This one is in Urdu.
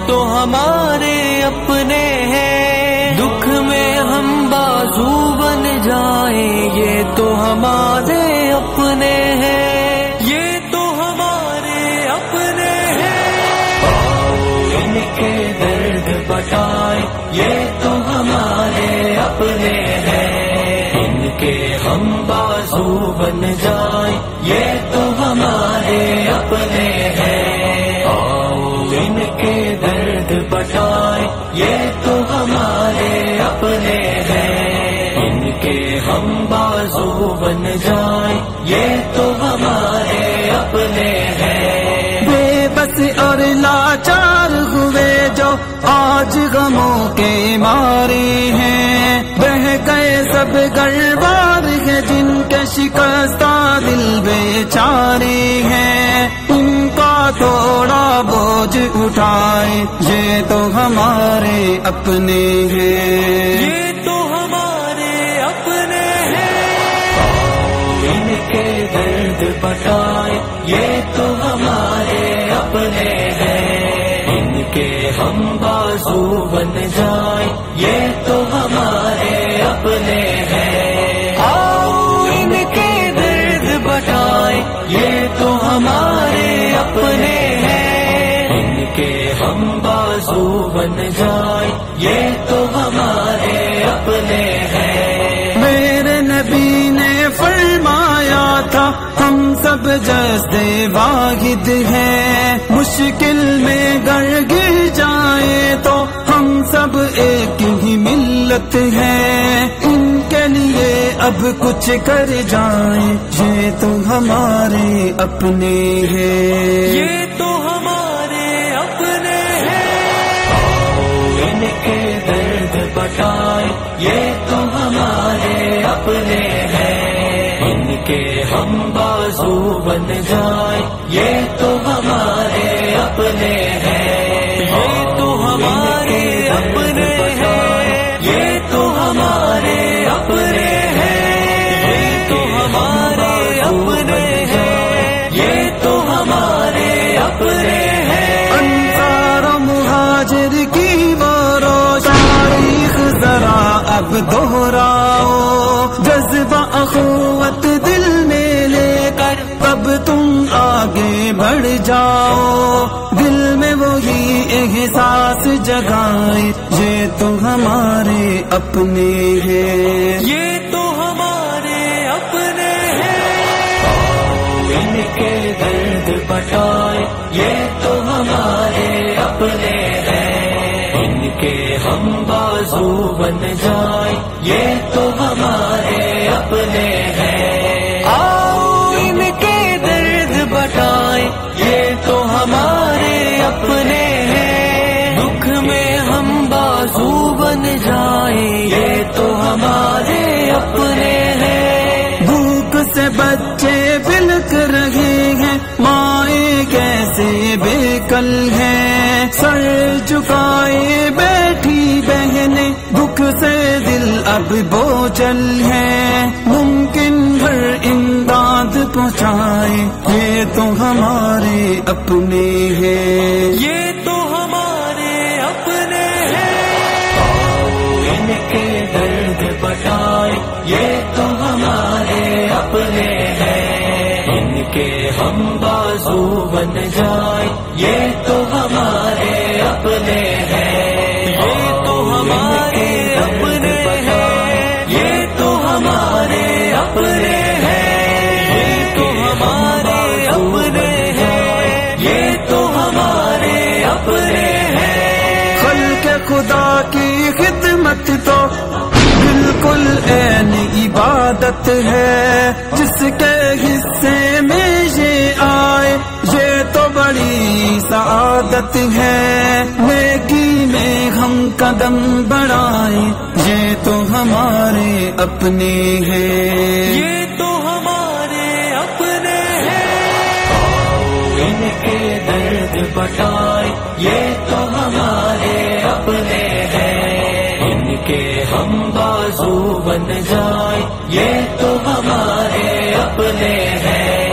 تو ہمارے اپنے ہیں، دکھ میں ہم بازو بن جائیں یہ تو ہمارے اپنے ہیں، یہ تو ہمارے اپنے ہیں، ان کے درد بتائیں یہ تو ہمارے اپنے ہیں، ان کے ہم بازو بن جائیں یہ تو ہمارے اپنے ہیں، ان کے درد بتائیں یہ تو ہمارے اپنے ہیں، ان کے ہم بازو بن جائیں یہ تو ہمارے اپنے ہیں، بے بس اور لاچار ہوئے جو آج غموں کے مارے ہیں، بہہ گئے سب گلوار ہے جن کے شکستہ دل بیچارے ہیں، ان کا تھوڑا بوجھ اٹھائے یہ تو ہمارے اپنے ہیں، یہ تو ہمارے اپنے ہیں، ان کے درد بتائیں یہ تو ہمارے اپنے ہیں، ان کے ہم بازو بن جائیں یہ تو ہمارے اپنے ہیں، آؤ ان کے درد بتائیں یہ تو ہمارے اپنے ہیں، ان کے ہم بازو بن جائیں یہ تو ہمارے اپنے ہیں، میرے نبی نے فرمایا تھا ہم سب جیسے واحد ہیں، مشکل میں گر گر جائیں تو ہم سب ایک ہی ملت ہیں، ان کے لیے اب کچھ کر جائیں یہ تو ہمارے اپنے ہیں، یہ تو ہمارے اپنے ہیں، ان کے درد بتائیں یہ تو ہمارے اپنے ہیں، ان کے ہم بازو بن جائیں یہ تو ہمارے اپنے ہیں، یہ تو ہمارے اپنے ہیں، یہ تو ہمارے اپنے ہیں، یہ تو ہمارے اپنے ہیں، یہ تو ہمارے اپنے ہیں، انصار و مہاجر کی وہ تاریخ ذرا اب دہراؤ، جذبہ اخوت دل میں لے کر تب تم آگے بڑھ جاؤ، دل میں وہی احساس جگائے یہ تو ہمارے اپنے ہیں، یہ تو ہمارے اپنے ہیں، ان کے درد بتائیں یہ تو ہمارے اپنے ہیں، ان کے ہم بازو بن جائیں یہ تو ہمارے اپنے ہیں، آؤ ان کے درد بتائیں یہ تو ہمارے اپنے ہیں، دکھ میں ہم بازو بن جائیں یہ تو ہمارے اپنے ہیں، بھوک سے بچے بلک رہے ہیں، مائیں کیسے بے کل ہیں، سر جھکائے بیٹھی بہنیں، دکھ سے دل اب بوجھل ہے، ممکن ہر امداد پہنچائے یہ تو ہمارے اپنے ہیں، یہ تو ہمارے اپنے ہیں، ان کے درد بتائیں یہ تو ہمارے اپنے ہیں، ان کے ہم بازو بن جائیں یہ تو ہمارے اپنے ہیں، یہ تو ہمارے اپنے ہیں، یہ تو ہمارے اپنے ہیں، یہ تو ہمارے اپنے ہیں، یہ تو ہمارے اپنے ہیں، خلق خدا کی خدمت تو بالکل عین عبادت ہے، جس کے حصے میں یہ آئے یہ تو بڑی سعادت ہے، نیکی میں ہم قدم بڑھائیں یہ تو ہمارے اپنے ہیں، یہ تو ہمارے اپنے ہیں، ان کے درد بتائیں یہ تو ہمارے اپنے ہیں، ان کے ہم بازو بن جائیں یہ تو ہمارے اپنے ہیں،